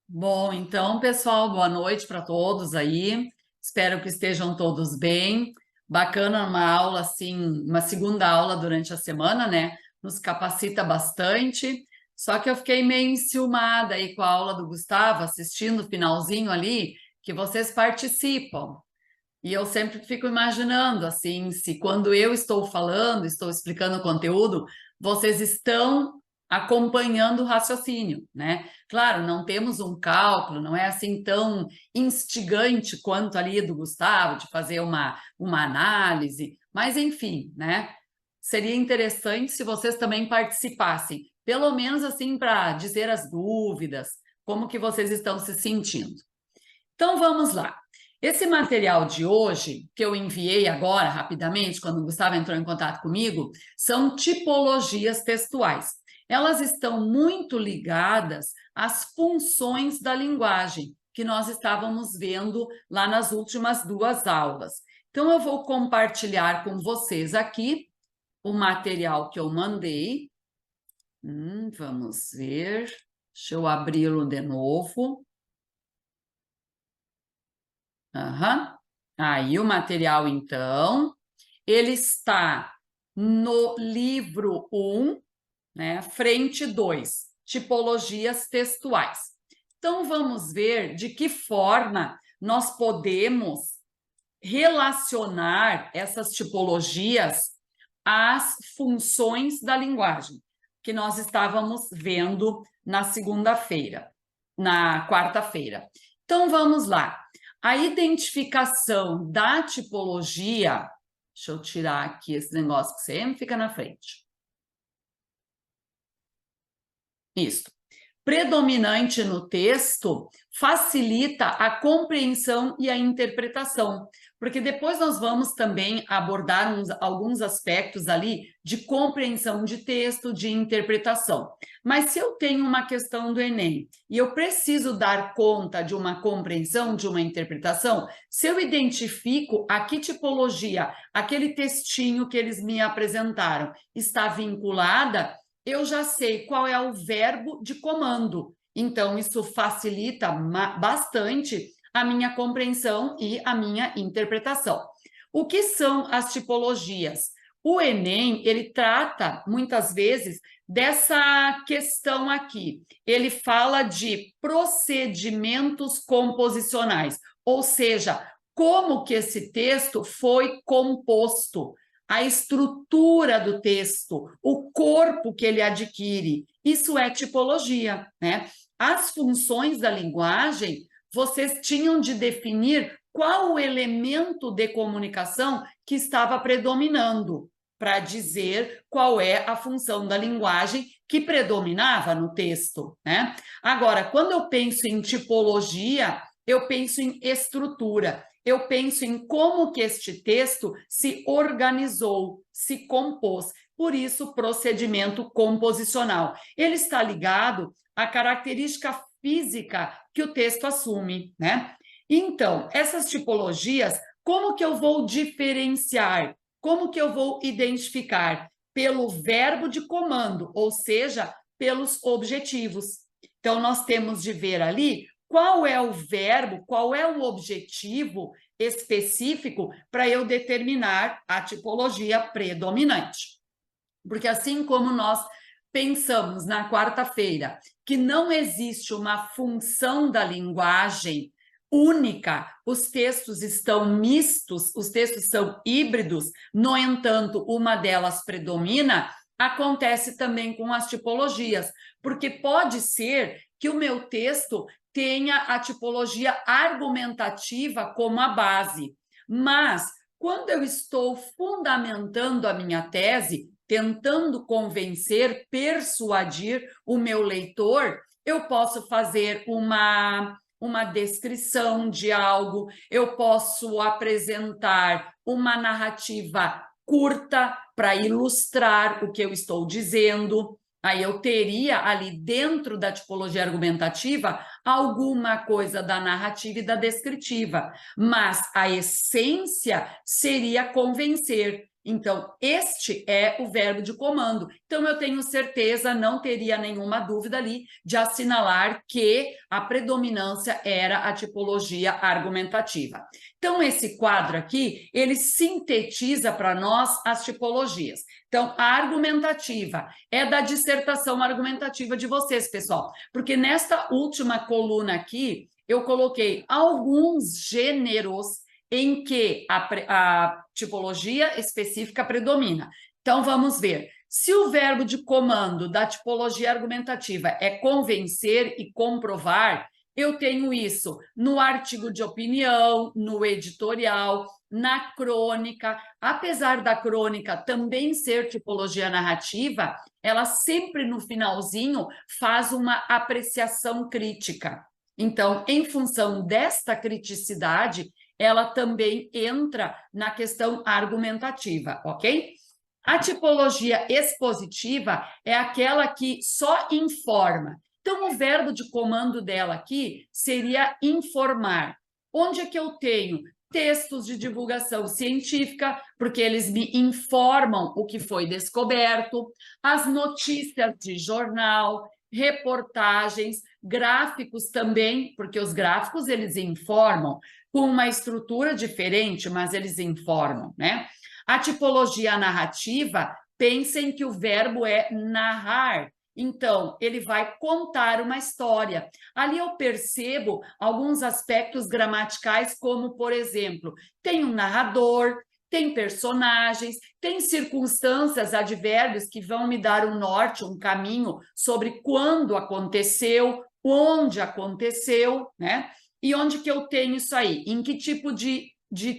Bom, então, pessoal, boa noite para todos aí. Espero que estejam todos bem. Bacana uma aula assim, uma segunda aula durante a semana, né? Nos capacita bastante. Só que eu fiquei meio enciumada aí com a aula do Gustavo, assistindo o finalzinho ali, que vocês participam. E eu sempre fico imaginando, assim, se quando eu estou falando, estou explicando o conteúdo, vocês estão acompanhando o raciocínio, né? Claro, não temos um cálculo, não é assim tão instigante quanto ali do Gustavo, de fazer uma análise, mas enfim, né? Seria interessante se vocês também participassem, pelo menos assim para dizer as dúvidas, como que vocês estão se sentindo. Então vamos lá. Esse material de hoje, que eu enviei agora rapidamente, quando o Gustavo entrou em contato comigo, são tipologias textuais. Elas estão muito ligadas às funções da linguagem, que nós estávamos vendo lá nas últimas duas aulas. Então, eu vou compartilhar com vocês aqui o material que eu mandei. Vamos ver. Deixa eu abri-lo de novo. Aham. Aí o material, então, ele está no livro 1, né, frente 2, tipologias textuais. Então, vamos ver de que forma nós podemos relacionar essas tipologias às funções da linguagem, que nós estávamos vendo na segunda-feira, na quarta-feira. Então, vamos lá. A identificação da tipologia, deixa eu tirar aqui esse negócio que sempre fica na frente. Isso. Predominante no texto facilita a compreensão e a interpretação, porque depois nós vamos também abordar alguns aspectos ali de compreensão de texto, de interpretação. Mas se eu tenho uma questão do Enem e eu preciso dar conta de uma compreensão, de uma interpretação, se eu identifico a que tipologia, aquele textinho que eles me apresentaram está vinculada, eu já sei qual é o verbo de comando. Então, isso facilita bastante a minha compreensão e a minha interpretação. O que são as tipologias? O Enem, ele trata, muitas vezes, dessa questão aqui. Ele fala de procedimentos composicionais, ou seja, como que esse texto foi composto, a estrutura do texto, o corpo que ele adquire. Isso é tipologia, né? As funções da linguagem, vocês tinham de definir qual o elemento de comunicação que estava predominando, para dizer qual é a função da linguagem que predominava no texto, né? Agora, quando eu penso em tipologia, eu penso em estrutura. Eu penso em como que este texto se organizou, se compôs. Por isso, procedimento composicional. Ele está ligado à característica física que o texto assume, né? Então, essas tipologias, como que eu vou diferenciar? Como que eu vou identificar? Pelo verbo de comando, ou seja, pelos objetivos. Então, nós temos de ver ali qual é o verbo, qual é o objetivo específico para eu determinar a tipologia predominante. Porque assim como nós pensamos na quarta-feira que não existe uma função da linguagem única, os textos estão mistos, os textos são híbridos, no entanto, uma delas predomina, acontece também com as tipologias, porque pode ser que o meu texto tenha a tipologia argumentativa como a base, mas quando eu estou fundamentando a minha tese, tentando convencer, persuadir o meu leitor, eu posso fazer uma descrição de algo, eu posso apresentar uma narrativa curta para ilustrar o que eu estou dizendo. Aí eu teria ali dentro da tipologia argumentativa alguma coisa da narrativa e da descritiva, mas a essência seria convencer. Então, este é o verbo de comando. Então, eu tenho certeza, não teria nenhuma dúvida ali de assinalar que a predominância era a tipologia argumentativa. Então, esse quadro aqui, ele sintetiza para nós as tipologias. Então, a argumentativa é da dissertação argumentativa de vocês, pessoal, porque nesta última coluna aqui, eu coloquei alguns gêneros em que a tipologia específica predomina. Então, vamos ver. Se o verbo de comando da tipologia argumentativa é convencer e comprovar, eu tenho isso no artigo de opinião, no editorial, na crônica. Apesar da crônica também ser tipologia narrativa, ela sempre no finalzinho faz uma apreciação crítica. Então, em função desta criticidade, ela também entra na questão argumentativa, ok? A tipologia expositiva é aquela que só informa. Então, o verbo de comando dela aqui seria informar. Onde é que eu tenho textos de divulgação científica, porque eles me informam o que foi descoberto, as notícias de jornal, reportagens, gráficos também, porque os gráficos eles informam com uma estrutura diferente, mas eles informam, né? A tipologia narrativa, pensem que o verbo é narrar. Então, ele vai contar uma história. Ali eu percebo alguns aspectos gramaticais, como, por exemplo, tem um narrador, tem personagens, tem circunstâncias, advérbios que vão me dar um norte, um caminho sobre quando aconteceu, onde aconteceu, né? E onde que eu tenho isso aí? Em que tipo de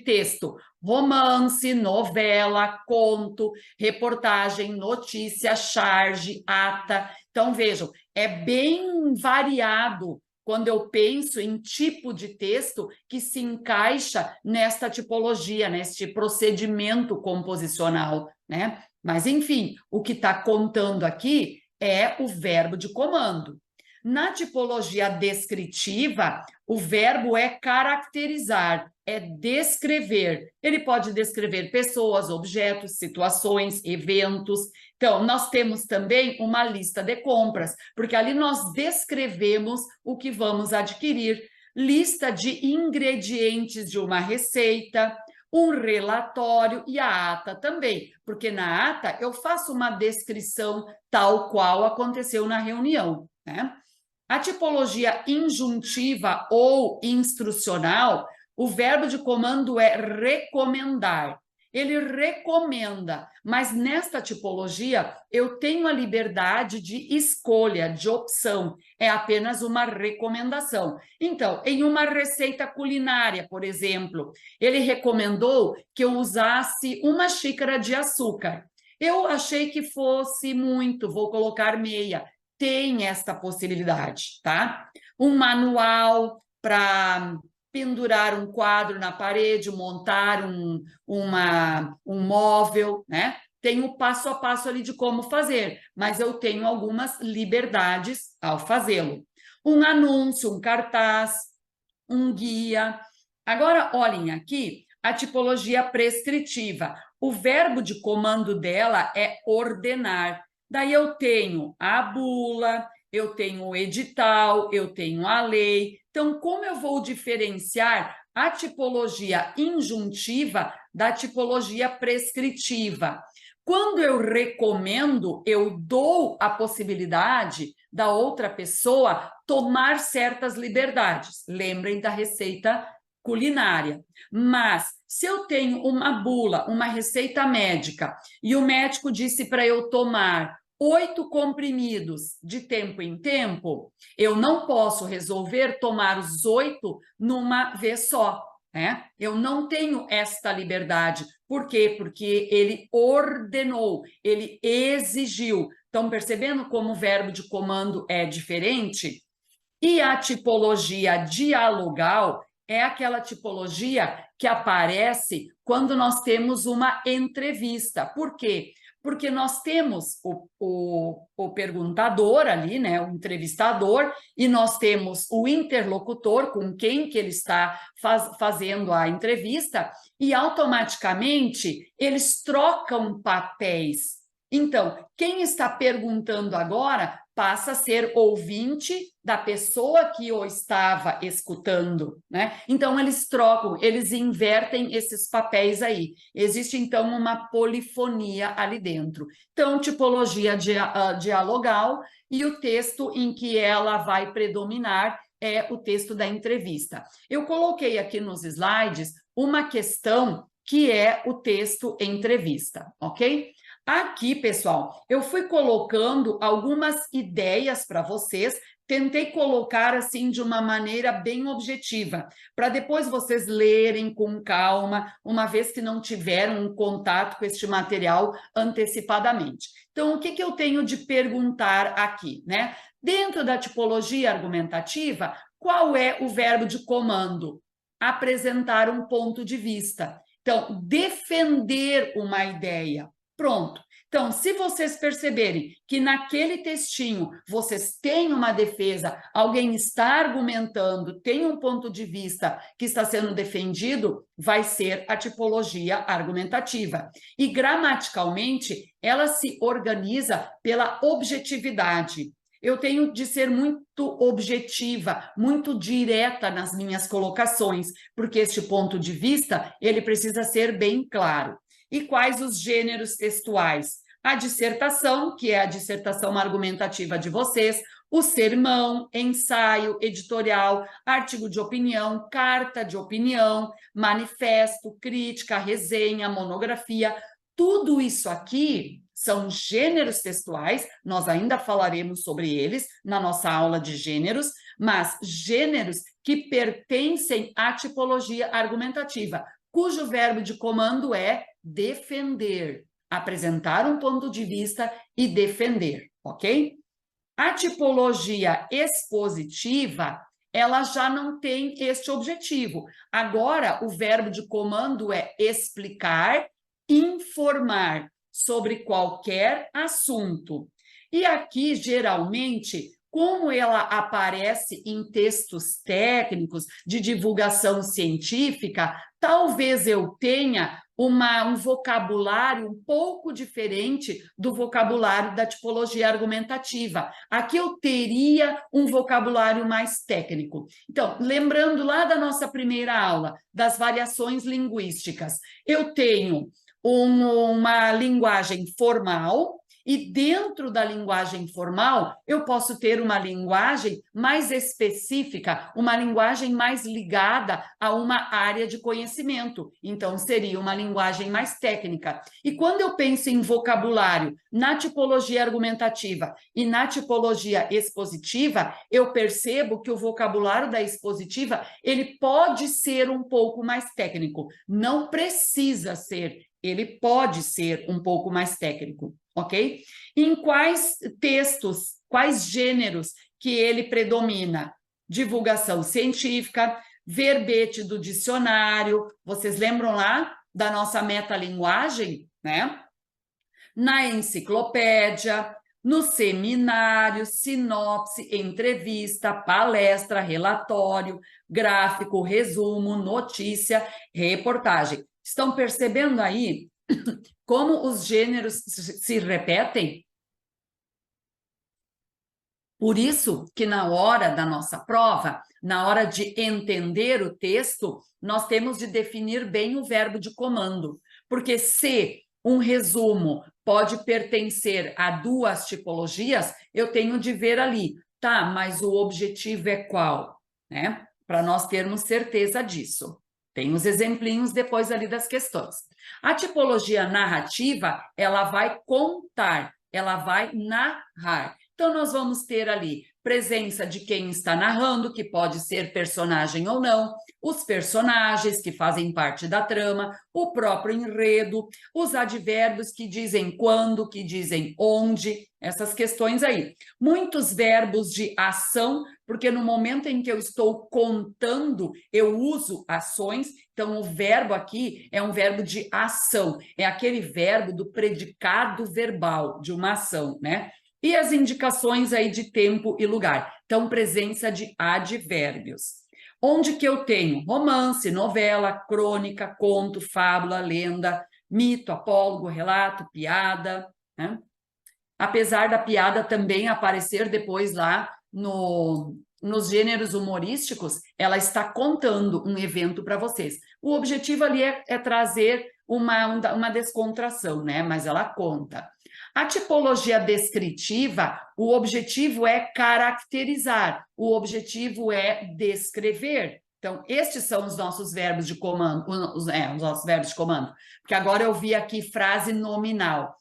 texto? Romance, novela, conto, reportagem, notícia, charge, ata. Então, vejam, é bem variado quando eu penso em tipo de texto que se encaixa nesta tipologia, neste procedimento composicional, né? Mas, enfim, o que está contando aqui é o verbo de comando. Na tipologia descritiva, o verbo é caracterizar, é descrever. Ele pode descrever pessoas, objetos, situações, eventos. Então, nós temos também uma lista de compras, porque ali nós descrevemos o que vamos adquirir. Lista de ingredientes de uma receita, um relatório e a ata também, porque na ata eu faço uma descrição tal qual aconteceu na reunião, né? A tipologia injuntiva ou instrucional, o verbo de comando é recomendar. Ele recomenda, mas nesta tipologia eu tenho a liberdade de escolha, de opção. É apenas uma recomendação. Então, em uma receita culinária, por exemplo, ele recomendou que eu usasse uma xícara de açúcar. Eu achei que fosse muito, vou colocar meia. Tem esta possibilidade, tá? Um manual para pendurar um quadro na parede, montar um móvel, né? Tem o passo a passo ali de como fazer, mas eu tenho algumas liberdades ao fazê-lo. Um anúncio, um cartaz, um guia. Agora, olhem aqui a tipologia prescritiva. O verbo de comando dela é ordenar. Daí eu tenho a bula, eu tenho o edital, eu tenho a lei. Então, como eu vou diferenciar a tipologia injuntiva da tipologia prescritiva? Quando eu recomendo, eu dou a possibilidade da outra pessoa tomar certas liberdades. Lembrem da receita culinária. Mas, se eu tenho uma bula, uma receita médica, e o médico disse para eu tomar 8 comprimidos de tempo em tempo, eu não posso resolver tomar os 8 numa vez só, né? Eu não tenho esta liberdade. Por quê? Porque ele ordenou, ele exigiu. Estão percebendo como o verbo de comando é diferente? E a tipologia dialogal é aquela tipologia que aparece quando nós temos uma entrevista. Por quê? Porque nós temos o perguntador ali, né, o entrevistador, e nós temos o interlocutor com quem que ele está fazendo a entrevista, e automaticamente eles trocam papéis. Então, quem está perguntando agora passa a ser ouvinte da pessoa que o estava escutando, né? Então, eles trocam, eles invertem esses papéis aí. Existe, então, uma polifonia ali dentro. Então, tipologia dialogal e o texto em que ela vai predominar é o texto da entrevista. Eu coloquei aqui nos slides uma questão que é o texto entrevista, ok? Aqui, pessoal, eu fui colocando algumas ideias para vocês, tentei colocar assim de uma maneira bem objetiva, para depois vocês lerem com calma, uma vez que não tiveram um contato com este material antecipadamente. Então, o que que eu tenho de perguntar aqui, né? Dentro da tipologia argumentativa, qual é o verbo de comando? Apresentar um ponto de vista. Então, defender uma ideia. Pronto. Então, se vocês perceberem que naquele textinho vocês têm uma defesa, alguém está argumentando, tem um ponto de vista que está sendo defendido, vai ser a tipologia argumentativa. E gramaticalmente, ela se organiza pela objetividade. Eu tenho de ser muito objetiva, muito direta nas minhas colocações, porque este ponto de vista, ele precisa ser bem claro. E quais os gêneros textuais? A dissertação, que é a dissertação argumentativa de vocês, o sermão, ensaio, editorial, artigo de opinião, carta de opinião, manifesto, crítica, resenha, monografia, tudo isso aqui são gêneros textuais, nós ainda falaremos sobre eles na nossa aula de gêneros, mas gêneros que pertencem à tipologia argumentativa, cujo verbo de comando é defender, apresentar um ponto de vista e defender, ok? A tipologia expositiva, ela já não tem este objetivo. Agora, o verbo de comando é explicar, informar sobre qualquer assunto. E aqui, geralmente, como ela aparece em textos técnicos de divulgação científica, talvez eu tenha um vocabulário um pouco diferente do vocabulário da tipologia argumentativa. Aqui eu teria um vocabulário mais técnico. Então, lembrando lá da nossa primeira aula, das variações linguísticas, eu tenho uma linguagem formal, e dentro da linguagem formal, eu posso ter uma linguagem mais específica, uma linguagem mais ligada a uma área de conhecimento. Então, seria uma linguagem mais técnica. E quando eu penso em vocabulário na tipologia argumentativa e na tipologia expositiva, eu percebo que o vocabulário da expositiva, ele pode ser um pouco mais técnico. Não precisa ser, ele pode ser um pouco mais técnico. Ok? Em quais textos, quais gêneros que ele predomina? Divulgação científica, verbete do dicionário, vocês lembram lá da nossa metalinguagem, né? Na enciclopédia, no seminário, sinopse, entrevista, palestra, relatório, gráfico, resumo, notícia, reportagem. Estão percebendo aí como os gêneros se repetem? Por isso que na hora da nossa prova, na hora de entender o texto, nós temos de definir bem o verbo de comando, porque se um resumo pode pertencer a duas tipologias, eu tenho de ver ali, tá, mas o objetivo é qual, né? Para nós termos certeza disso. Tem os exemplinhos depois ali das questões. A tipologia narrativa, ela vai contar, ela vai narrar. Então, nós vamos ter ali presença de quem está narrando, que pode ser personagem ou não, os personagens que fazem parte da trama, o próprio enredo, os advérbios que dizem quando, que dizem onde, essas questões aí. Muitos verbos de ação, porque no momento em que eu estou contando, eu uso ações, então o verbo aqui é um verbo de ação, é aquele verbo do predicado verbal, de uma ação, né? E as indicações aí de tempo e lugar. Então, presença de advérbios. Onde que eu tenho romance, novela, crônica, conto, fábula, lenda, mito, apólogo, relato, piada, né? Apesar da piada também aparecer depois lá nos gêneros humorísticos, ela está contando um evento para vocês. O objetivo ali é trazer uma descontração, né? Mas ela conta. A tipologia descritiva, o objetivo é caracterizar, o objetivo é descrever. Então, estes são os nossos verbos de comando, os nossos verbos de comando. Porque agora eu vi aqui frase nominal.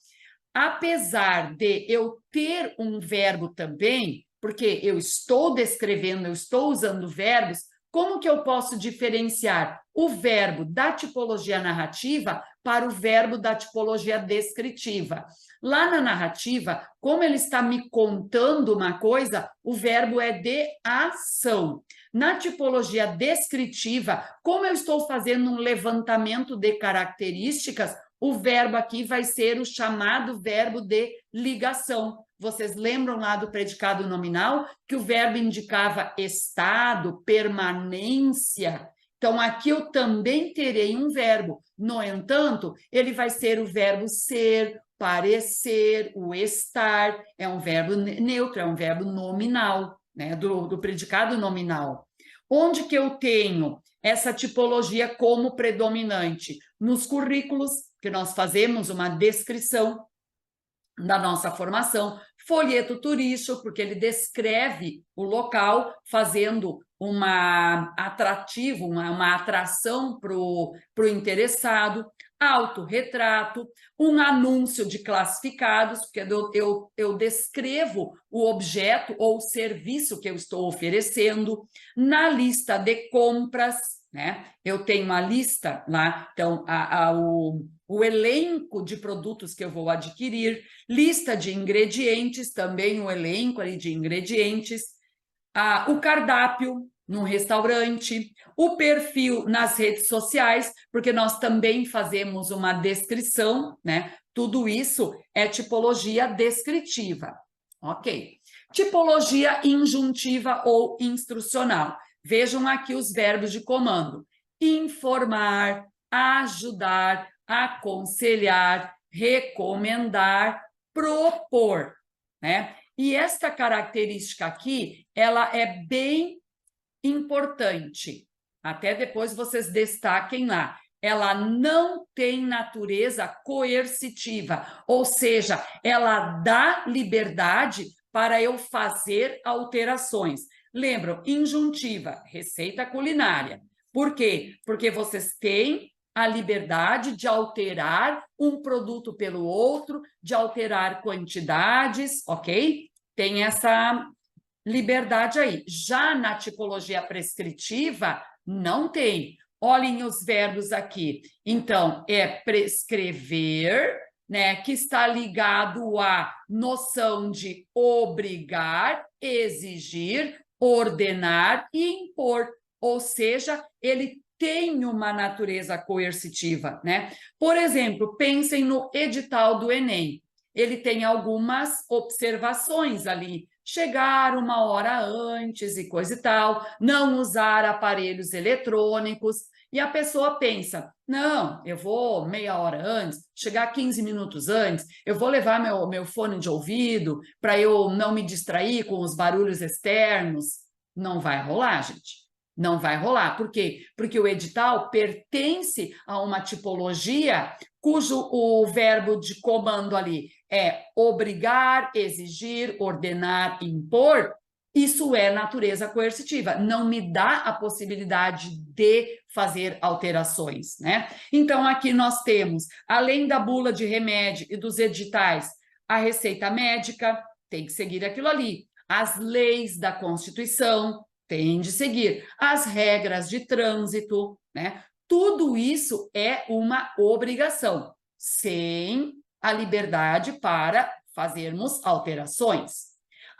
Apesar de eu ter um verbo também, porque eu estou descrevendo, eu estou usando verbos, como que eu posso diferenciar o verbo da tipologia narrativa para o verbo da tipologia descritiva? Lá na narrativa, como ele está me contando uma coisa, o verbo é de ação. Na tipologia descritiva, como eu estou fazendo um levantamento de características, o verbo aqui vai ser o chamado verbo de ligação. Vocês lembram lá do predicado nominal que o verbo indicava estado, permanência? Então, aqui eu também terei um verbo. No entanto, ele vai ser o verbo ser, parecer, o estar. É um verbo neutro, é um verbo nominal, né? Do predicado nominal. Onde que eu tenho essa tipologia como predominante? Nos currículos, que nós fazemos uma descrição da nossa formação, folheto turístico, porque ele descreve o local, fazendo uma atração para o interessado, autorretrato, um anúncio de classificados, porque eu descrevo o objeto ou o serviço que eu estou oferecendo, na lista de compras, né? Eu tenho uma lista lá, então o elenco de produtos que eu vou adquirir, lista de ingredientes, também o elenco ali de ingredientes, o cardápio num restaurante, o perfil nas redes sociais, porque nós também fazemos uma descrição, né? Tudo isso é tipologia descritiva, ok? Tipologia injuntiva ou instrucional. Vejam aqui os verbos de comando: informar, ajudar, aconselhar, recomendar, propor, né? E esta característica aqui, ela é bem importante. Até depois vocês destaquem lá. Ela não tem natureza coercitiva, ou seja, ela dá liberdade para eu fazer alterações. Lembram? Injuntiva, receita culinária. Por quê? Porque vocês têm a liberdade de alterar um produto pelo outro, de alterar quantidades, ok? Tem essa liberdade aí. Já na tipologia prescritiva, não tem. Olhem os verbos aqui. Então, é prescrever, né, que está ligado à noção de obrigar, exigir, ordenar e impor. Ou seja, ele tem uma natureza coercitiva, né? Por exemplo, pensem no edital do Enem. Ele tem algumas observações ali. Chegar uma hora antes e coisa e tal, não usar aparelhos eletrônicos. E a pessoa pensa, não, eu vou meia hora antes, chegar 15 minutos antes, eu vou levar meu fone de ouvido para eu não me distrair com os barulhos externos. Não vai rolar, gente. Não vai rolar. Por quê? Porque o edital pertence a uma tipologia cujo o verbo de comando ali é obrigar, exigir, ordenar, impor. Isso é natureza coercitiva, não me dá a possibilidade de fazer alterações, né? Então, aqui nós temos, além da bula de remédio e dos editais, a receita médica, tem que seguir aquilo ali. As leis da Constituição tem de seguir. As regras de trânsito, né? Tudo isso é uma obrigação, sem a liberdade para fazermos alterações.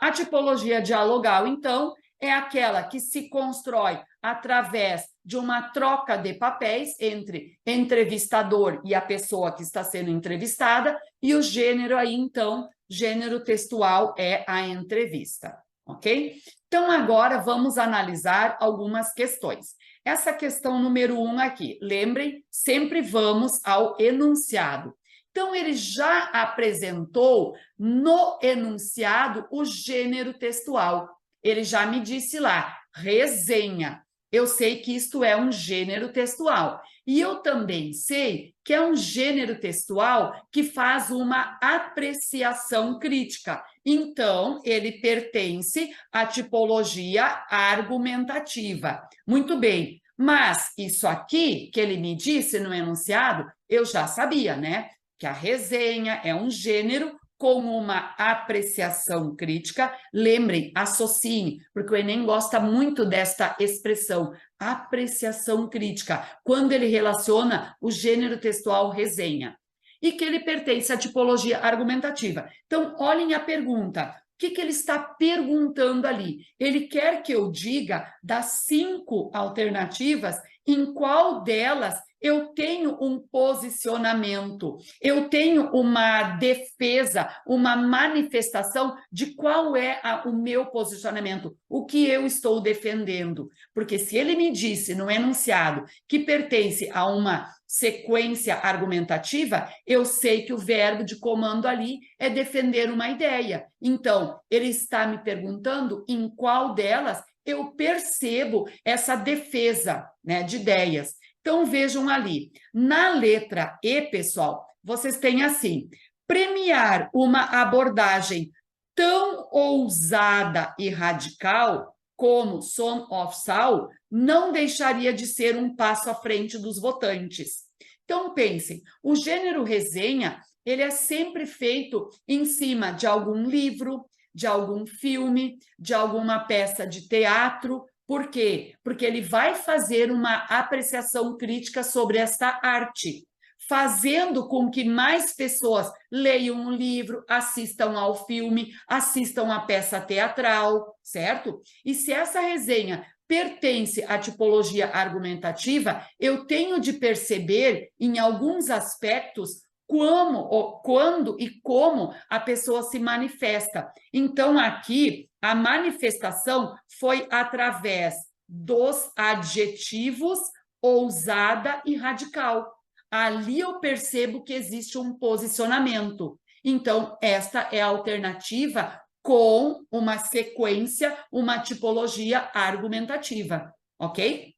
A tipologia dialogal, então, é aquela que se constrói através de uma troca de papéis entre entrevistador e a pessoa que está sendo entrevistada, e o gênero aí, então, gênero textual é a entrevista, ok? Então, agora vamos analisar algumas questões. Essa questão número 1 aqui, lembrem, sempre vamos ao enunciado. Então, ele já apresentou no enunciado o gênero textual. Ele já me disse lá, resenha. Eu sei que isto é um gênero textual. E eu também sei que é um gênero textual que faz uma apreciação crítica. Então, ele pertence à tipologia argumentativa. Muito bem, mas isso aqui que ele me disse no enunciado, eu já sabia, né? Que a resenha é um gênero com uma apreciação crítica. Lembrem, associem, porque o Enem gosta muito desta expressão, apreciação crítica, quando ele relaciona o gênero textual resenha, e que ele pertence à tipologia argumentativa. Então, olhem a pergunta. O que ele está perguntando ali? Ele quer que eu diga das 5 alternativas em qual delas eu tenho um posicionamento, eu tenho uma defesa, uma manifestação de qual é o meu posicionamento, o que eu estou defendendo. Porque se ele me disse no enunciado que pertence a uma sequência argumentativa, eu sei que o verbo de comando ali é defender uma ideia. Então, ele está me perguntando em qual delas eu percebo essa defesa, né, de ideias. Então, vejam ali, na letra E, pessoal, vocês têm assim, premiar uma abordagem tão ousada e radical como Son of Saul não deixaria de ser um passo à frente dos votantes. Então, pensem, o gênero resenha, ele é sempre feito em cima de algum livro, de algum filme, de alguma peça de teatro. Por quê? Porque ele vai fazer uma apreciação crítica sobre esta arte, fazendo com que mais pessoas leiam um livro, assistam ao filme, assistam à peça teatral, certo? E se essa resenha pertence à tipologia argumentativa, eu tenho de perceber, em alguns aspectos, quando e como a pessoa se manifesta. Então, aqui, a manifestação foi através dos adjetivos ousada e radical. Ali eu percebo que existe um posicionamento. Então, esta é a alternativa com uma sequência, uma tipologia argumentativa, ok?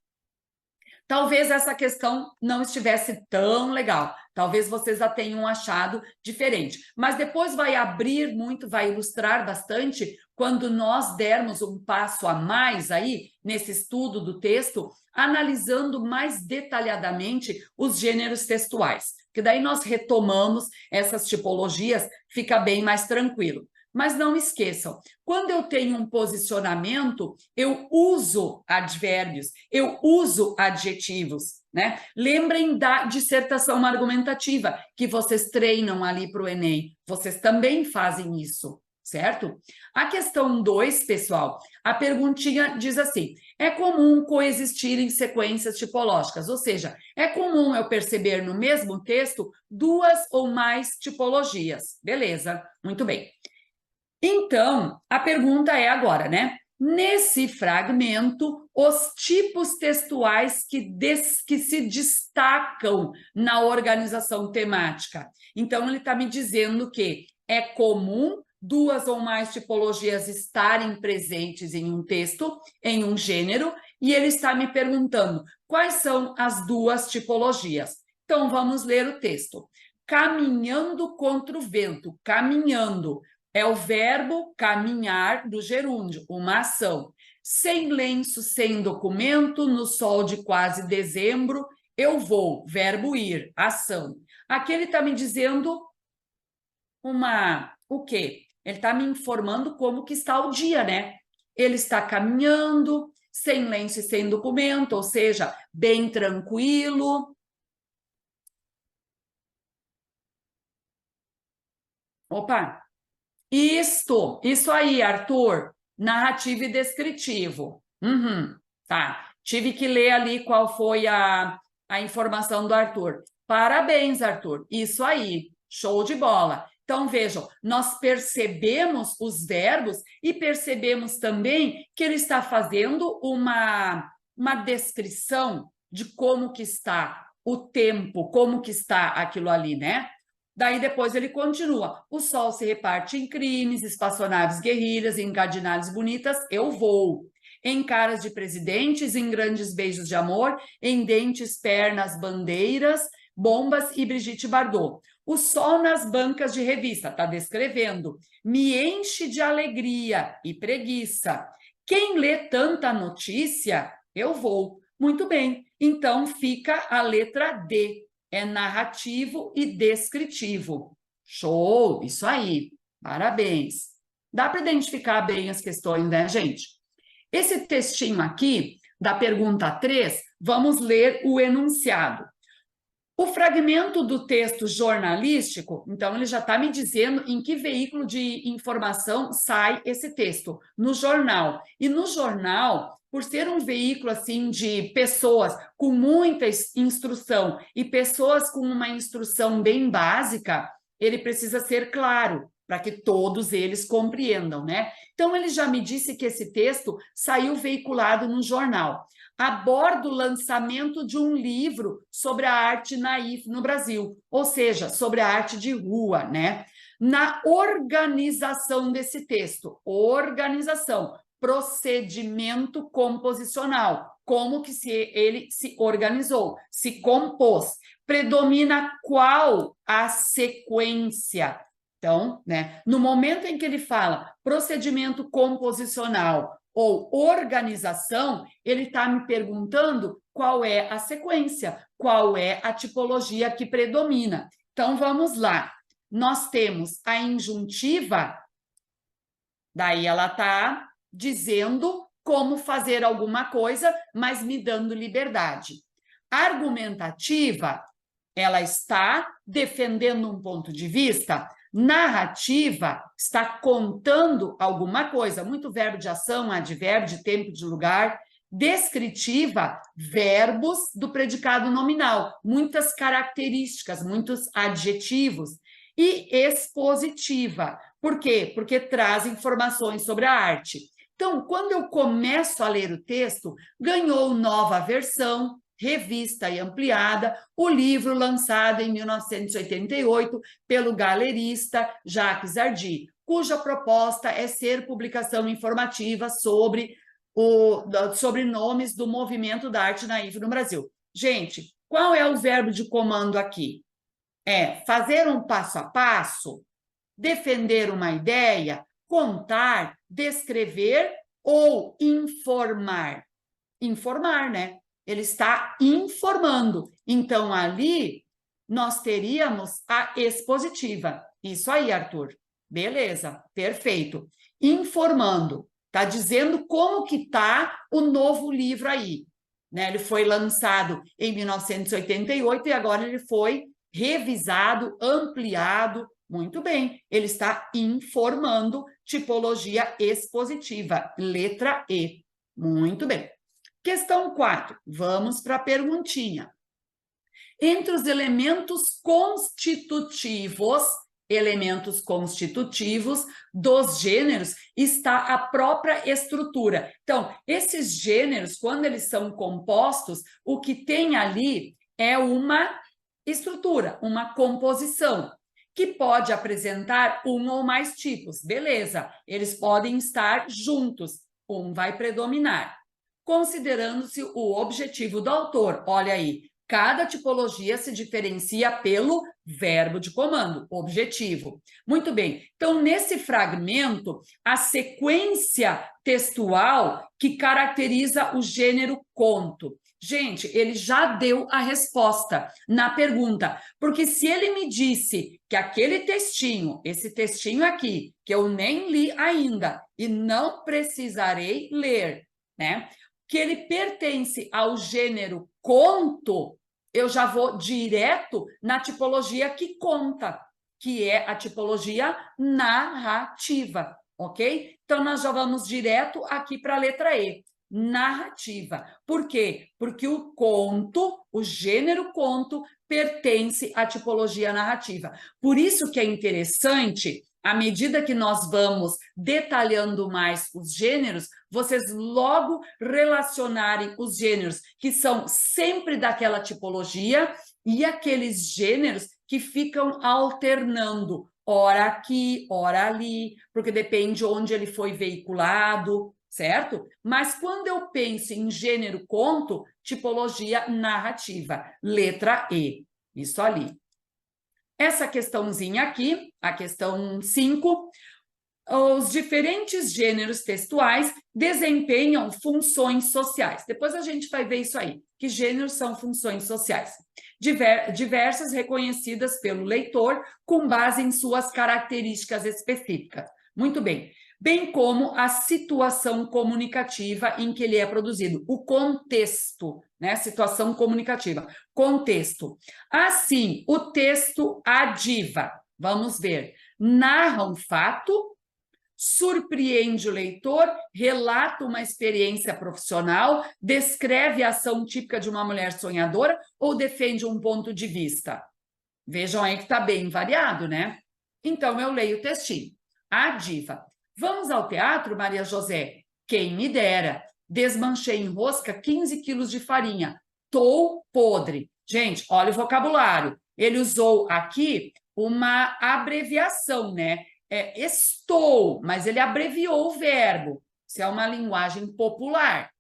Talvez essa questão não estivesse tão legal, talvez vocês a tenham achado diferente, mas depois vai abrir muito, vai ilustrar bastante quando nós dermos um passo a mais aí nesse estudo do texto, analisando mais detalhadamente os gêneros textuais, que daí nós retomamos essas tipologias, fica bem mais tranquilo. Mas não esqueçam, quando eu tenho um posicionamento, eu uso advérbios, eu uso adjetivos, né? Lembrem da dissertação argumentativa que vocês treinam ali para o Enem. Vocês também fazem isso, certo? A questão 2, pessoal, a perguntinha diz assim, é comum coexistir em sequências tipológicas, ou seja, é comum eu perceber no mesmo texto 2 ou mais tipologias. Beleza, muito bem. Então, a pergunta é agora, né? Nesse fragmento, os tipos textuais que se destacam na organização temática. Então, ele está me dizendo que é comum 2 ou mais tipologias estarem presentes em um texto, em um gênero, e ele está me perguntando quais são as 2 tipologias. Então, vamos ler o texto. Caminhando contra o vento, caminhando. É o verbo caminhar do gerúndio, uma ação. Sem lenço, sem documento, no sol de quase dezembro, eu vou, verbo ir, ação. Aqui ele está me dizendo o quê? Ele está me informando como que está o dia, né? Ele está caminhando, sem lenço e sem documento, ou seja, bem tranquilo. Opa! Isso aí, Arthur. Narrativo e descritivo. Uhum, tá. Tive que ler ali qual foi a informação do Arthur. Parabéns, Arthur. Isso aí. Show de bola. Então, vejam, nós percebemos os verbos e percebemos também que ele está fazendo uma descrição de como que está o tempo, como que está aquilo ali, né? Daí depois ele continua. O sol se reparte em crimes, espaçonaves guerrilhas, em cardinales bonitas, eu vou. Em caras de presidentes, em grandes beijos de amor, em dentes, pernas, bandeiras, bombas e Brigitte Bardot. O sol nas bancas de revista, está descrevendo, me enche de alegria e preguiça. Quem lê tanta notícia, eu vou. Muito bem, então fica a letra D. É narrativo e descritivo. Show, isso aí. Parabéns. Dá para identificar bem as questões, né, gente? Esse textinho aqui, da pergunta 3, vamos ler o enunciado. O fragmento do texto jornalístico, então ele já está me dizendo em que veículo de informação sai esse texto, no jornal. E no jornal, por ser um veículo assim de pessoas com muita instrução e pessoas com uma instrução bem básica, ele precisa ser claro para que todos eles compreendam, né? Então ele já me disse que esse texto saiu veiculado no jornal. Aborda o lançamento de um livro sobre a arte naif no Brasil, ou seja, sobre a arte de rua, né? Na organização desse texto, organização, procedimento composicional, como que ele se organizou, se compôs, predomina qual a sequência. Então, né, no momento em que ele fala procedimento composicional ou organização, ele está me perguntando qual é a sequência, qual é a tipologia que predomina. Então, vamos lá. Nós temos a injuntiva, daí ela está dizendo como fazer alguma coisa, mas me dando liberdade. Argumentativa, ela está defendendo um ponto de vista. Narrativa está contando alguma coisa, muito verbo de ação, advérbio de tempo, de lugar. Descritiva, verbos do predicado nominal, muitas características, muitos adjetivos. E expositiva, por quê? Porque traz informações sobre a arte. Então, quando eu começo a ler o texto, ganhou nova versão, revista e ampliada, o livro lançado em 1988 pelo galerista Jacques Zardy, cuja proposta é ser publicação informativa sobre nomes do movimento da arte naif no Brasil. Gente, qual é o verbo de comando aqui? É fazer um passo a passo, defender uma ideia, contar, descrever ou informar? Informar, né? Ele está informando. Então, ali, nós teríamos a expositiva. Isso aí, Arthur. Beleza, perfeito. Informando. Está dizendo como que está o novo livro aí. Né? Ele foi lançado em 1988 e agora ele foi revisado, ampliado. Muito bem, ele está informando, tipologia expositiva, letra E. Muito bem. Questão 4, vamos para a perguntinha. Entre os elementos constitutivos dos gêneros está a própria estrutura. Então, esses gêneros, quando eles são compostos, o que tem ali é uma estrutura, uma composição, que pode apresentar um ou mais tipos. Beleza, eles podem estar juntos, um vai predominar. Considerando-se o objetivo do autor. Olha aí, cada tipologia se diferencia pelo verbo de comando, objetivo. Muito bem. Então, nesse fragmento, a sequência textual que caracteriza o gênero conto. Gente, ele já deu a resposta na pergunta, porque se ele me disse que aquele textinho, esse textinho aqui, que eu nem li ainda e não precisarei ler, né? Que ele pertence ao gênero conto, eu já vou direto na tipologia que conta, que é a tipologia narrativa, ok? Então, nós já vamos direto aqui para a letra E, narrativa. Por quê? Porque o conto, o gênero conto, pertence à tipologia narrativa. Por isso que é interessante, à medida que nós vamos detalhando mais os gêneros, vocês logo relacionarem os gêneros que são sempre daquela tipologia e aqueles gêneros que ficam alternando, ora aqui, ora ali, porque depende onde ele foi veiculado, certo? Mas quando eu penso em gênero conto, tipologia narrativa, letra E, isso ali. Essa questãozinha aqui, a questão 5, os diferentes gêneros textuais desempenham funções sociais. Depois a gente vai ver isso aí, que gêneros são funções sociais. Diversas reconhecidas pelo leitor com base em suas características específicas. Muito bem. Bem como a situação comunicativa em que ele é produzido, o contexto, né? Situação comunicativa, contexto. Assim, o texto adiva, vamos ver, narra um fato, surpreende o leitor, relata uma experiência profissional, descreve a ação típica de uma mulher sonhadora ou defende um ponto de vista. Vejam aí que está bem variado, né? Então, eu leio o textinho. A diva. Vamos ao teatro, Maria José? Quem me dera. Desmanchei em rosca 15 quilos de farinha. Tô podre. Gente, olha o vocabulário. Ele usou aqui uma abreviação, né? Estou, mas ele abreviou o verbo. Isso é uma linguagem popular.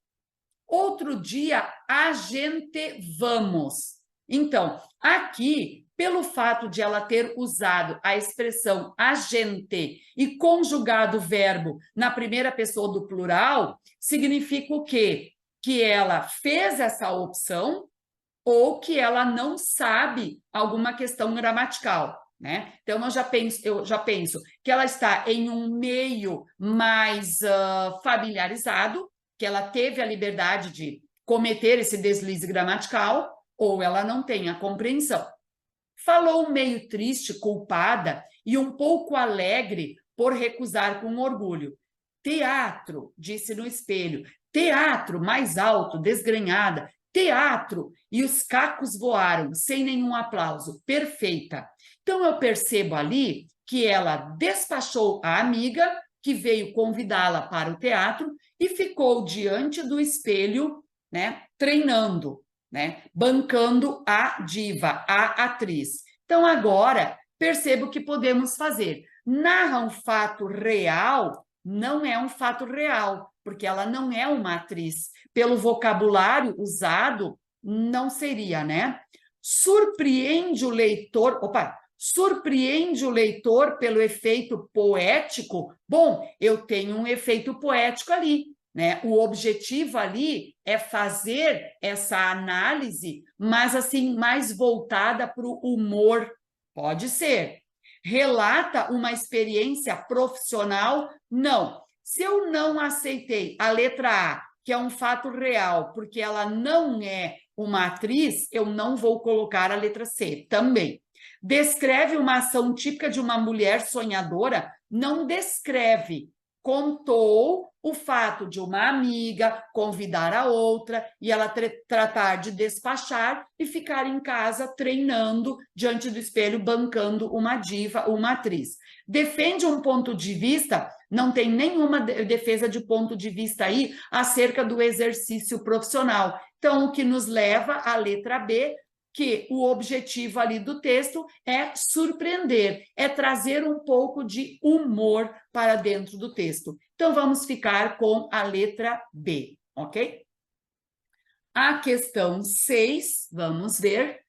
Outro dia, a gente vamos. Então, aqui, pelo fato de ela ter usado a expressão a gente e conjugado o verbo na primeira pessoa do plural, significa o quê? Que ela fez essa opção ou que ela não sabe alguma questão gramatical, né? Então, eu já penso que ela está em um meio mais familiarizado, que ela teve a liberdade de cometer esse deslize gramatical, ou ela não tem a compreensão. Falou meio triste, culpada e um pouco alegre por recusar com orgulho. Teatro, disse no espelho. Teatro, mais alto, desgrenhada. Teatro! E os cacos voaram, sem nenhum aplauso. Perfeita. Então, eu percebo ali que ela despachou a amiga, que veio convidá-la para o teatro, e ficou diante do espelho, né, treinando, né, bancando a diva, a atriz. Então, agora, percebo o que podemos fazer. Narra um fato real, não é um fato real, porque ela não é uma atriz. Pelo vocabulário usado, não seria, né? Surpreende o leitor... surpreende o leitor pelo efeito poético. Bom, eu tenho um efeito poético ali, né? O objetivo ali é fazer essa análise, mas assim, mais voltada para o humor. Pode ser. Relata uma experiência profissional? Não. Se eu não aceitei a letra A, que é um fato real, porque ela não é uma atriz, eu não vou colocar a letra C também. Descreve uma ação típica de uma mulher sonhadora? Não descreve. Contou o fato de uma amiga convidar a outra e ela tratar de despachar e ficar em casa treinando diante do espelho, bancando uma diva, uma atriz. Defende um ponto de vista, não tem nenhuma defesa de ponto de vista aí acerca do exercício profissional. Então, o que nos leva à letra B, que o objetivo ali do texto é surpreender, é trazer um pouco de humor para dentro do texto. Então, vamos ficar com a letra B, ok? A questão 6, vamos ver.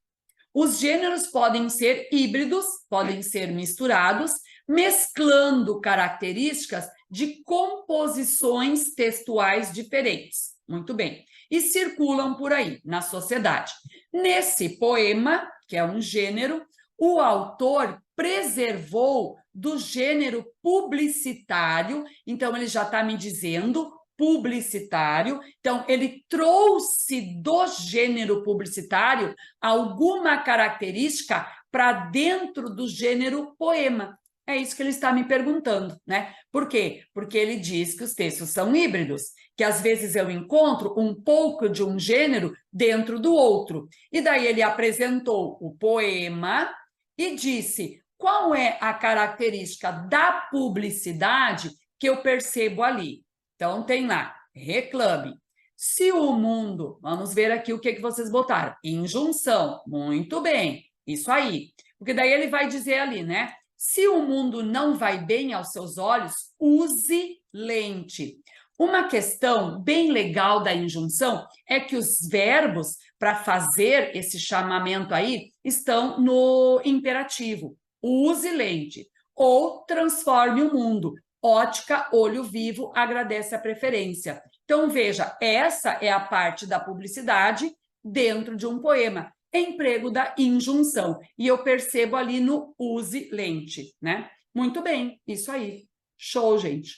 Os gêneros podem ser híbridos, podem ser misturados, mesclando características de composições textuais diferentes. Muito bem. E circulam por aí, na sociedade. Nesse poema, que é um gênero, o autor preservou do gênero publicitário, então ele já está me dizendo publicitário, então ele trouxe do gênero publicitário alguma característica para dentro do gênero poema. É isso que ele está me perguntando, né? Por quê? Porque ele diz que os textos são híbridos, que às vezes eu encontro um pouco de um gênero dentro do outro. E daí ele apresentou o poema e disse qual é a característica da publicidade que eu percebo ali. Então, tem lá, reclame. Se o mundo, vamos ver aqui o que vocês botaram, injunção, muito bem, isso aí. Porque daí ele vai dizer ali, né? Se o mundo não vai bem aos seus olhos, use lente. Uma questão bem legal da injunção é que os verbos para fazer esse chamamento aí estão no imperativo. Use lente ou transforme o mundo. Ótica, olho vivo, agradece a preferência. Então, veja, essa é a parte da publicidade dentro de um poema, emprego da injunção. E eu percebo ali no use lente, né? Muito bem, isso aí. Show, gente.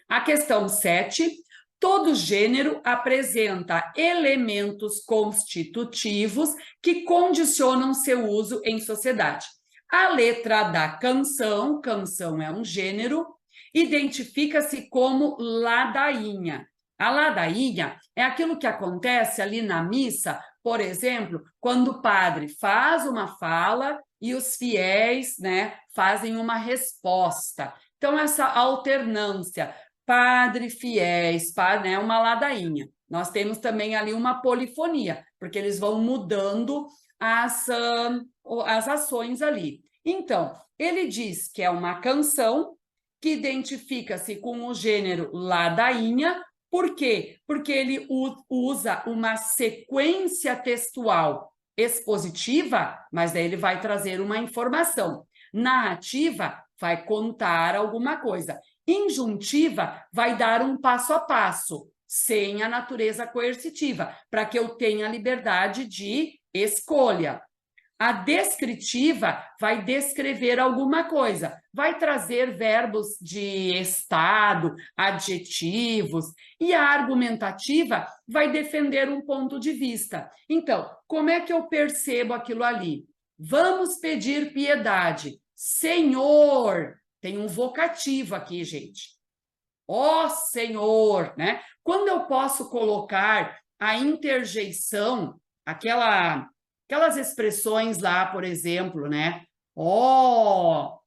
A questão 7. Todo gênero apresenta elementos constitutivos que condicionam seu uso em sociedade. A letra da canção, canção é um gênero, identifica-se como ladainha. A ladainha é aquilo que acontece ali na missa, por exemplo, quando o padre faz uma fala e os fiéis, né, fazem uma resposta. Então, essa alternância, padre, fiéis, padre, né, uma ladainha. Nós temos também ali uma polifonia, porque eles vão mudando as ações ali. Então, ele diz que é uma canção que identifica-se com o gênero ladainha. Por quê? Porque ele usa uma sequência textual expositiva, mas daí ele vai trazer uma informação. Narrativa vai contar alguma coisa. Injuntiva vai dar um passo a passo, sem a natureza coercitiva, para que eu tenha liberdade de escolha. A descritiva vai descrever alguma coisa, vai trazer verbos de estado, adjetivos, e a argumentativa vai defender um ponto de vista. Então, como é que eu percebo aquilo ali? Vamos pedir piedade. Senhor, tem um vocativo aqui, gente. Ó Senhor, né? Quando eu posso colocar a interjeição, aquelas expressões lá, por exemplo, né? Ó,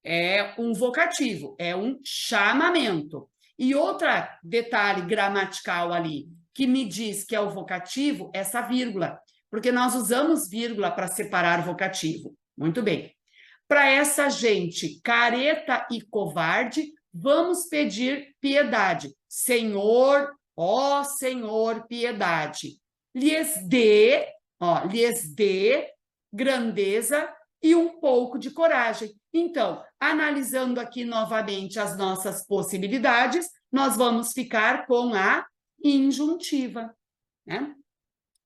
é um vocativo, é um chamamento. E outro detalhe gramatical ali, que me diz que é o vocativo, essa vírgula, porque nós usamos vírgula para separar vocativo. Muito bem. Para essa gente careta e covarde, vamos pedir piedade. Senhor, ó Senhor, piedade. Lhes dê grandeza e um pouco de coragem. Então, analisando aqui novamente as nossas possibilidades, nós vamos ficar com a injuntiva, né?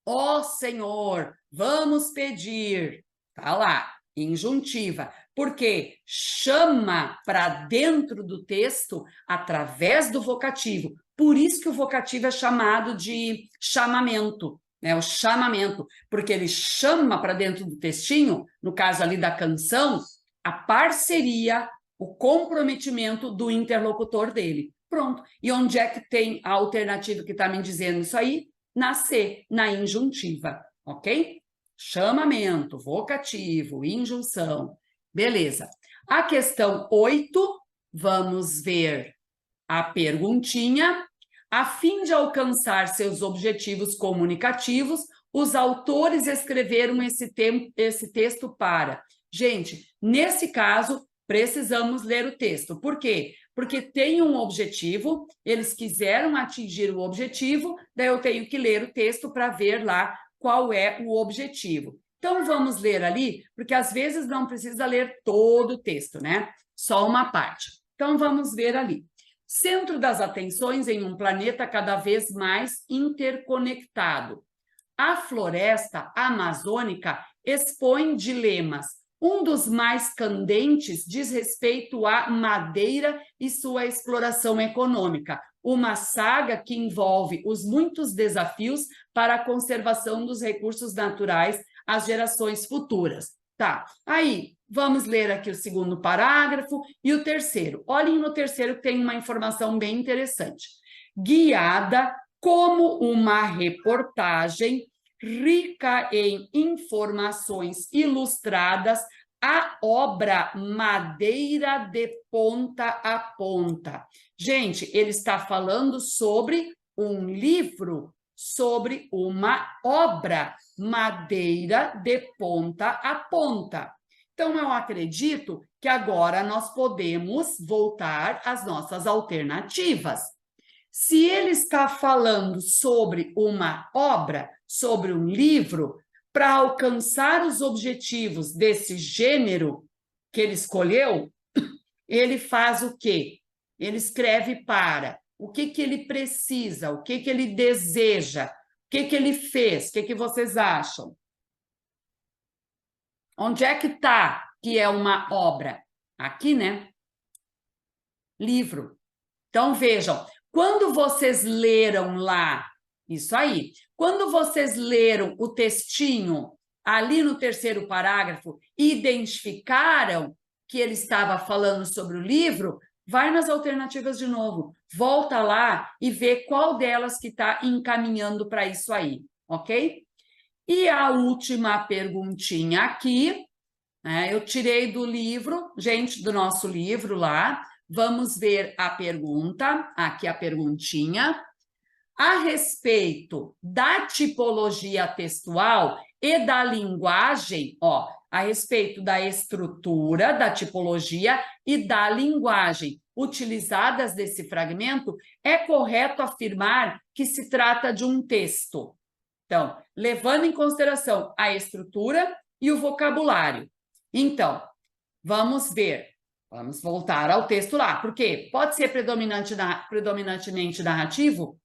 Ó Senhor, vamos pedir. Tá lá, injuntiva, porque chama para dentro do texto através do vocativo. Por isso que o vocativo é chamado de chamamento, né? O chamamento, porque ele chama para dentro do textinho, no caso ali da canção, a parceria, o comprometimento do interlocutor dele. Pronto. E onde é que tem a alternativa que está me dizendo isso aí? Na C, na injuntiva, ok? Chamamento, vocativo, injunção. Beleza. A questão 8, vamos ver a perguntinha. A fim de alcançar seus objetivos comunicativos, os autores escreveram esse texto para... Gente, nesse caso, precisamos ler o texto. Por quê? Porque tem um objetivo, eles quiseram atingir o objetivo, daí eu tenho que ler o texto para ver lá qual é o objetivo. Então, vamos ler ali, porque às vezes não precisa ler todo o texto, né? Só uma parte. Então, vamos ver ali. Centro das atenções em um planeta cada vez mais interconectado. A floresta amazônica expõe dilemas. Um dos mais candentes diz respeito à madeira e sua exploração econômica, uma saga que envolve os muitos desafios para a conservação dos recursos naturais às gerações futuras. Tá, aí vamos ler aqui o segundo parágrafo e o terceiro. Olhem no terceiro que tem uma informação bem interessante. Guiada como uma reportagem rica em informações ilustradas, a obra Madeira de Ponta a Ponta. Gente, ele está falando sobre um livro, sobre uma obra, Madeira de Ponta a Ponta. Então, eu acredito que agora nós podemos voltar às nossas alternativas. Se ele está falando sobre uma obra, sobre um livro, para alcançar os objetivos desse gênero que ele escolheu, ele faz o quê? Ele escreve para o que ele precisa, o que ele deseja, o que ele fez, o que vocês acham? Onde é que está que é uma obra? Aqui, né? Livro. Então, vejam, quando vocês leram lá, isso aí, quando vocês leram o textinho ali no terceiro parágrafo e identificaram que ele estava falando sobre o livro, vai nas alternativas de novo, volta lá e vê qual delas que está encaminhando para isso aí, ok? E a última perguntinha aqui, né, eu tirei do livro, gente, do nosso livro lá. Vamos ver a pergunta, aqui a perguntinha. A respeito da tipologia textual e da linguagem, ó, a respeito da estrutura, da tipologia e da linguagem utilizadas nesse fragmento, é correto afirmar que se trata de um texto. Então, levando em consideração a estrutura e o vocabulário. Então, vamos ver. Vamos voltar ao texto lá. Por quê? Pode ser predominantemente narrativo?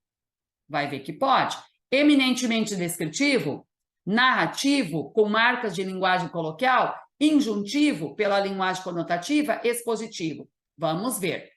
Vai ver que pode. Eminentemente descritivo? Narrativo, com marcas de linguagem coloquial? Injuntivo, pela linguagem conotativa? Expositivo? Vamos ver.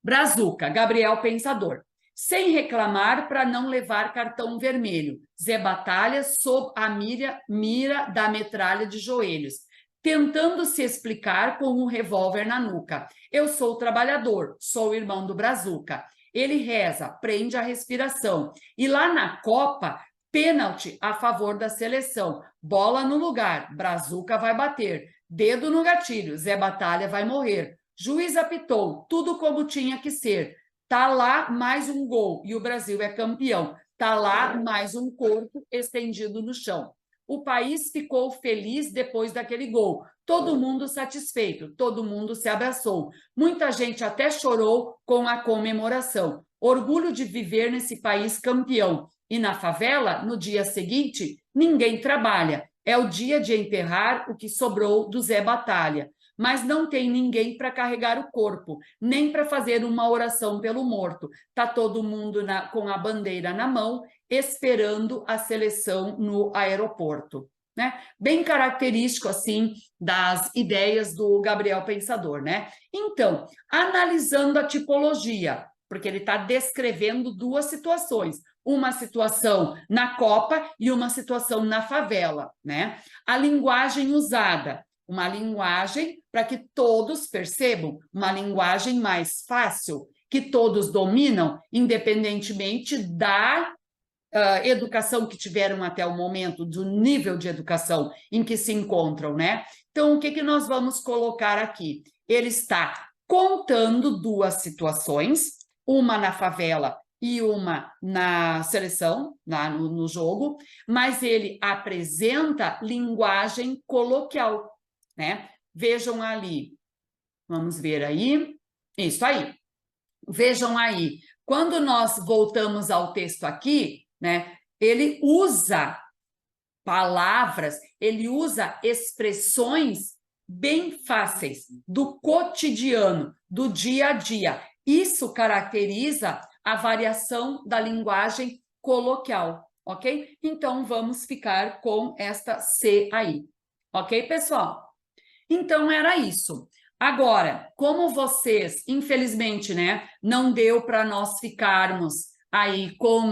Brazuca, Gabriel Pensador. Sem reclamar para não levar cartão vermelho. Zé Batalha sob a mira da metralha de joelhos, tentando se explicar com um revólver na nuca. Eu sou trabalhador, sou irmão do Brazuca. Ele reza, prende a respiração. E lá na Copa, pênalti a favor da seleção. Bola no lugar, Brazuca vai bater. Dedo no gatilho, Zé Batalha vai morrer. Juiz apitou, tudo como tinha que ser. Tá lá mais um gol e o Brasil é campeão. Tá lá mais um corpo estendido no chão. O país ficou feliz depois daquele gol. Todo mundo satisfeito, todo mundo se abraçou. Muita gente até chorou com a comemoração. Orgulho de viver nesse país campeão. E na favela, no dia seguinte, ninguém trabalha. É o dia de enterrar o que sobrou do Zé Batalha. Mas não tem ninguém para carregar o corpo, nem para fazer uma oração pelo morto. Está todo mundo com a bandeira na mão, esperando a seleção no aeroporto. Né? Bem característico, assim, das ideias do Gabriel Pensador, né? Então, analisando a tipologia, porque ele está descrevendo duas situações, uma situação na Copa e uma situação na favela, né? A linguagem usada, uma linguagem para que todos percebam, uma linguagem mais fácil, que todos dominam, independentemente da educação que tiveram até o momento, do nível de educação em que se encontram, né? Então, o que nós vamos colocar aqui? Ele está contando duas situações, uma na favela e uma na seleção, no jogo, mas ele apresenta linguagem coloquial, né? Vejam ali, vamos ver aí, isso aí. Vejam aí, quando nós voltamos ao texto aqui, né, ele usa palavras, ele usa expressões bem fáceis, do cotidiano, do dia a dia. Isso caracteriza a variação da linguagem coloquial, ok? Então, vamos ficar com esta C aí, ok, pessoal? Então, era isso. Agora, como vocês, infelizmente, né, não deu para nós ficarmos aí com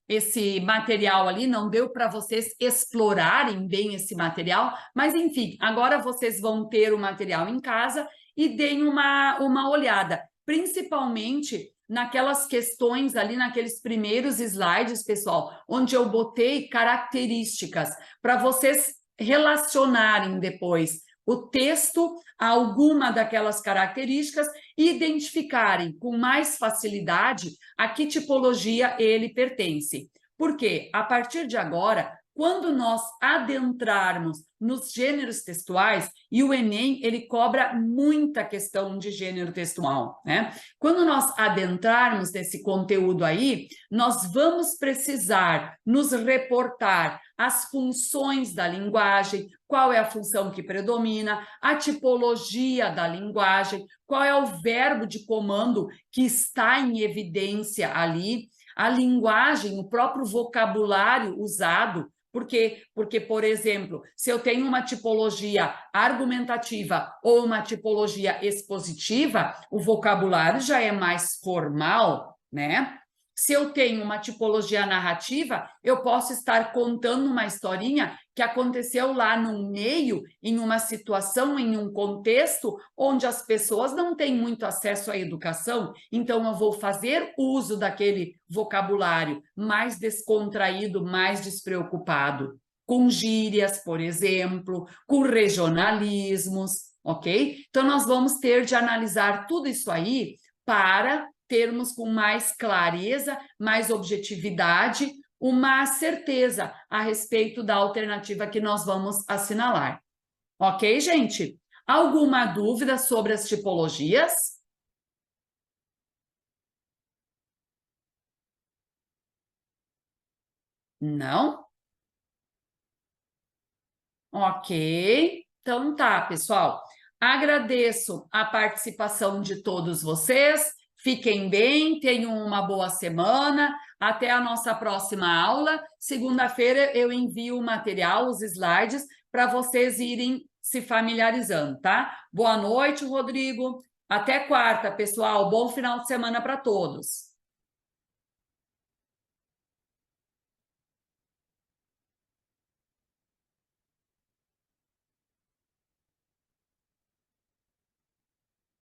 esse material ali, não deu para vocês explorarem bem esse material, mas enfim, agora vocês vão ter o material em casa e deem uma olhada, principalmente naquelas questões ali, naqueles primeiros slides, pessoal, onde eu botei características para vocês relacionarem depois o texto a alguma daquelas características e identificarem com mais facilidade a que tipologia ele pertence. Porque, a partir de agora, quando nós adentrarmos nos gêneros textuais, e o Enem, ele cobra muita questão de gênero textual, né? Quando nós adentrarmos nesse conteúdo aí, nós vamos precisar nos reportar as funções da linguagem, qual é a função que predomina, a tipologia da linguagem, qual é o verbo de comando que está em evidência ali, a linguagem, o próprio vocabulário usado. Por quê? Porque, por exemplo, se eu tenho uma tipologia argumentativa ou uma tipologia expositiva, o vocabulário já é mais formal, né? Se eu tenho uma tipologia narrativa, eu posso estar contando uma historinha que aconteceu lá no meio, em uma situação, em um contexto, onde as pessoas não têm muito acesso à educação, então eu vou fazer uso daquele vocabulário mais descontraído, mais despreocupado, com gírias, por exemplo, com regionalismos, ok? Então, nós vamos ter de analisar tudo isso aí para termos com mais clareza, mais objetividade, uma certeza a respeito da alternativa que nós vamos assinalar. Ok, gente? Alguma dúvida sobre as tipologias? Não? Ok. Então tá, pessoal. Agradeço a participação de todos vocês. Fiquem bem, tenham uma boa semana. Até a nossa próxima aula. Segunda-feira eu envio o material, os slides, para vocês irem se familiarizando, tá? Boa noite, Rodrigo. Até quarta, pessoal. Bom final de semana para todos.